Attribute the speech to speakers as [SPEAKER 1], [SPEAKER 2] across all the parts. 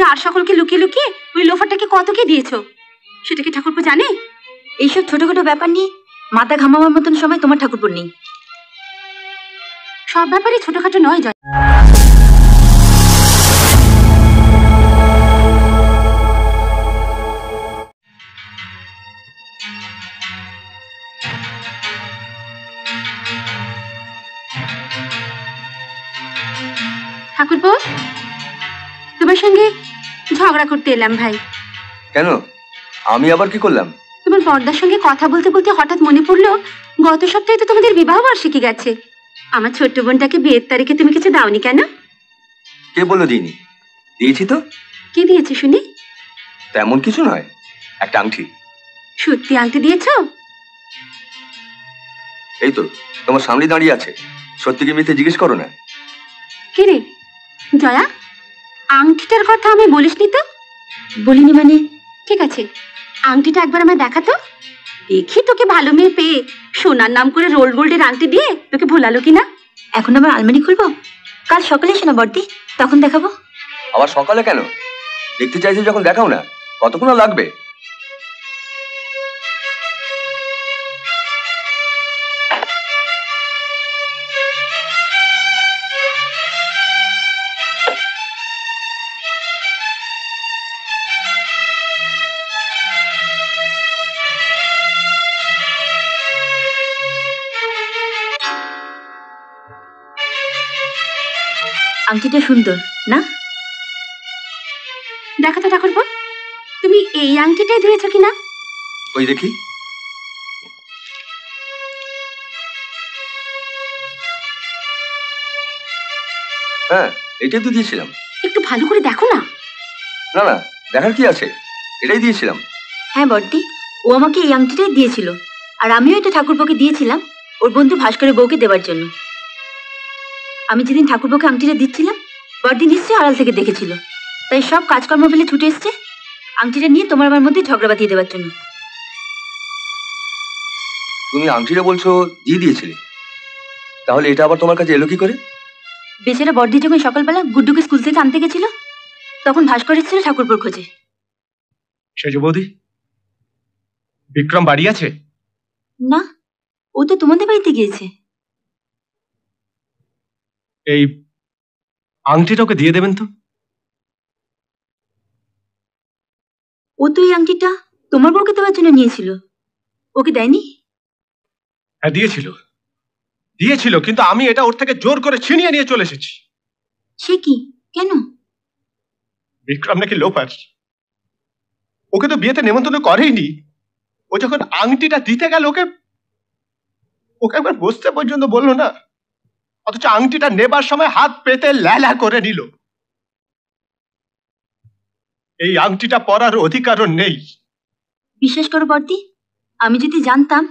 [SPEAKER 1] আর সকলকে লুকিয়ে লুকিয়ে ওই লোফারটাকে কত কি দিয়েছো সেটা কি ঠাকুরপো জানে?
[SPEAKER 2] এইসব ছোটখাটো ব্যাপার নিয়ে মাথা ঘামাবার মতন সময় তোমার ঠাকুরপোর নেই।
[SPEAKER 1] সব ব্যাপারই ছোটখাটো নয় জয়। ঠাকুরপো, তোমার সঙ্গে ঝগড়া করতে এলাম ভাই।
[SPEAKER 3] কেন? আমি আবার কি করলাম?
[SPEAKER 1] তোমার বড়দার সঙ্গে কথা বলতে বলতে হঠাৎ মনে পড়লো গত সপ্তাহে তো তোমাদের বিবাহ বার্ষিকী গেছে। আমার ছোট্ট বোনটাকে বিয়ের তারিখে তুমি কিছু দাওনি কেন?
[SPEAKER 3] কে বললো দিইনি? দিয়েছি তো।
[SPEAKER 1] কি দিয়েছো শুনি?
[SPEAKER 3] তেমন কিছু নয়, একটা আংটি।
[SPEAKER 1] সত্যি আংটি দিয়েছো?
[SPEAKER 3] এই তো তোমার সামনে দাঁড়িয়ে আছে, সত্যি কি মিথ্যে জিজ্ঞেস করো না।
[SPEAKER 1] কে রে জয়া, আংটিটার কথা আমি বলিসনি তো?
[SPEAKER 2] বলিনি মানে?
[SPEAKER 1] ঠিক আছে, আংটিটা একবার আমায় দেখাতো, দেখি তোকে ভালো মেয়ে পেয়ে সোনার নাম করে রোল গোল্ডের আংটি দিয়ে তোকে ভোলালো কিনা।
[SPEAKER 2] এখন আবার আলমারি খুলবো? কাল সকালে এসো না বড়দি, তখন দেখাবো।
[SPEAKER 3] আবার সকালে কেন? দেখতে চাইছো যখন দেখাও না, কতক্ষণ লাগবে?
[SPEAKER 2] আংটিটা সুন্দর না?
[SPEAKER 1] দেখো তো ঠাকুরপো, তুমি এই আংটিটাই ধুয়েছো কিনা?
[SPEAKER 3] ওই দেখি। হ্যাঁ, এটাই তো দিয়েছিলাম।
[SPEAKER 1] একটু ভালো করে দেখো না।
[SPEAKER 3] না না, দেখার কি আছে, এটাই দিয়েছিলাম।
[SPEAKER 2] হ্যাঁ বড়দি, ও আমাকে এই আংটিটাই দিয়েছিল, আর আমিও এটা ঠাকুরপোকে দিয়েছিলাম ওর বন্ধু ভাস্করের বউকে দেওয়ার জন্য। আমি যেদিন ঠাকুরপোকে আংটিটা দিচ্ছিলাম, বড়দি নিশ্চয়ই আড়াল থেকে দেখেছিল, তাই সব কাজকর্ম ফেলে ছুটে এসছে আংটিটা নিয়ে তোমার আমার মধ্যে ঝগড়া বাঁধিয়ে দেওয়ার জন্য।
[SPEAKER 3] তুমি আংটিটা বলছো দিয়ে দিয়েছিলে, তাহলে এটা আবার তোমার কাছে এলো কি করে?
[SPEAKER 2] বেচারা বড়দি যখন সকালবেলা গুড্ডুকে স্কুল থেকে আনতে গেছিল, তখন ভাস্কর এসেছিল ঠাকুরপোর খোঁজে।
[SPEAKER 4] সেজ বৌদি, বিক্রম বাড়ি আছে?
[SPEAKER 2] না, ও তো তোমাদের বাড়িতে গিয়েছে।
[SPEAKER 4] এই আংটিটা ওকে দিয়ে দেবেন তো।
[SPEAKER 2] ও তো এই আংটিটা তোমার বউকে দেওয়ার জন্য নিয়েছিল, ওকে দেয়নি?
[SPEAKER 4] হ্যাঁ দিয়েছিল, দিয়েছিল, কিন্তু আমি এটা ওর থেকে জোর করে ছিনিয়ে নিয়ে চলে এসেছি।
[SPEAKER 2] সে কি? কেন?
[SPEAKER 4] বিক্রম নাকি লোফার, ওকে তো বিয়েতে নেমন্তন্ন করেইনি। ও যখন আংটিটা দিতে গেল ওকে ওকে একবার বসতে পর্যন্ত বললো না, অথচ আংটিটা নেবার সময় হাত পেতে ল্যালা করে নিল। এই আংটিটা পরার অধিকারও নেই।
[SPEAKER 2] বিশ্বাস করো বর্দি, আমি যদি জানতাম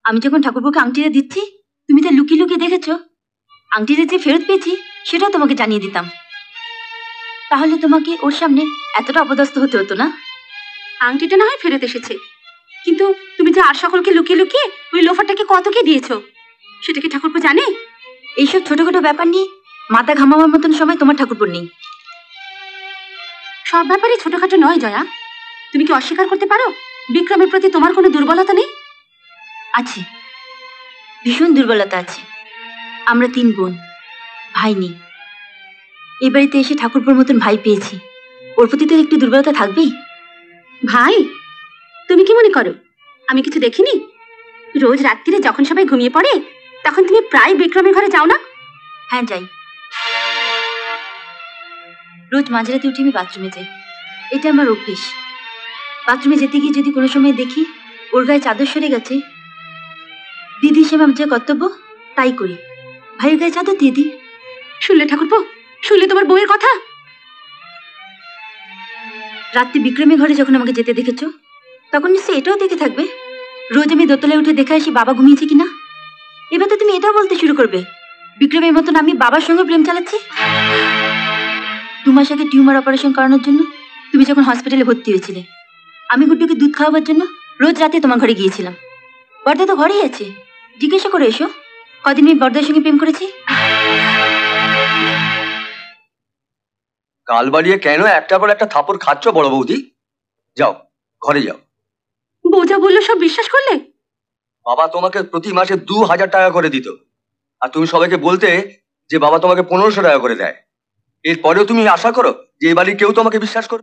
[SPEAKER 2] আমি যখন ঠাকুরপোকে আংটিটা দিচ্ছি তুমি তা লুকিয়ে লুকিয়ে দেখেছো, আংটিটা যে ফেরত পেয়েছি সেটাও তোমাকে জানিয়ে দিতাম, তাহলে তোমাকে ওর সামনে এতটা অপদস্থ হতে হতো না।
[SPEAKER 1] আংটিটা না হয় ফেরত এসেছে, কিন্তু তুমি যে আর সকলকে লুকিয়ে লুকিয়ে ওই লোফারটাকে কত কি দিয়েছো সেটা কি ঠাকুরপো জানে?
[SPEAKER 2] এইসব ছোটখাটো ব্যাপার নিয়ে মাথা ঘামাবার মতন সময় তোমার ঠাকুরপোর নেই।
[SPEAKER 1] সব ব্যাপারই ছোটখাটো নয় জয়া। তুমি কি অস্বীকার করতে পারো বিক্রমের প্রতি তোমার কোনো দুর্বলতা নেই?
[SPEAKER 2] আছে, ভীষণ দুর্বলতা আছে। আমরা 3 বোন, ভাই নেই। এই বাড়িতে এসে ঠাকুরপোর মতন ভাই পেয়েছি, ওর প্রতি তো একটু দুর্বলতা থাকবেই।
[SPEAKER 1] ভাই, তুমি কি মনে করো আমি কিছু দেখিনি? রোজ রাত্রিরে যখন সবাই ঘুমিয়ে পড়ে তখন তুমি প্রায় বিক্রমের ঘরে যাও না?
[SPEAKER 2] হ্যাঁ যাই, রোজ মাঝরাতে উঠে আমি বাথরুমে যাই, এটা আমার অভ্যেস। বাথরুমে যেতে গিয়ে যদি কোনো সময় দেখি ওর গায়ে চাদর সরে গেছে, দিদি হিসেবে আমার যে কর্তব্য তাই করি, ভাইয়ের গায়ে চাদর দিয়ে দিই।
[SPEAKER 1] শুনলে ঠাকুরপো, শুনলে তোমার বউয়ের কথা?
[SPEAKER 2] রাত্রি বিক্রমের ঘরে যখন আমাকে যেতে দেখেছো তখন নিশ্চয়ই এটাও দেখে থাকবে রোজ আমি দোতলায় উঠে দেখে আসি বাবা ঘুমিয়েছে কিনা। এবার তো তুমি এটাও বলতে শুরু করবে বিক্রমের মতন আমি বাবার সঙ্গে প্রেম চালাচ্ছি। 2 মাস আগে টিউমার অপারেশন করানোর জন্য তুমি যখন হসপিটালে ভর্তি হয়েছিলে, আমি গুড্ডুকে দুধ খাওয়াবার জন্য রোজ রাতে তোমার ঘরে গিয়েছিলাম। বর্দা তো ঘরেই আছে, জিজ্ঞাসা করে এসো কদিন আমি বর্দার সঙ্গে প্রেম করেছি।
[SPEAKER 3] গাল বাড়িয়ে কেন একটার পর একটা থাপড় খাচ্ছ বড় বৌদি? যাও, ঘরে যাও।
[SPEAKER 1] বউ যা বললো সব বিশ্বাস করলে?
[SPEAKER 3] বাবা তোমাকে প্রতি মাসে 2000 টাকা করে দিত, আর তুমি সবাইকে বলতে যে বাবা তোমাকে 1500 টাকা করে দেয়। এরপরেও তুমি আশা করো যে এই বাড়ির কেউ তোমাকে বিশ্বাস করবে?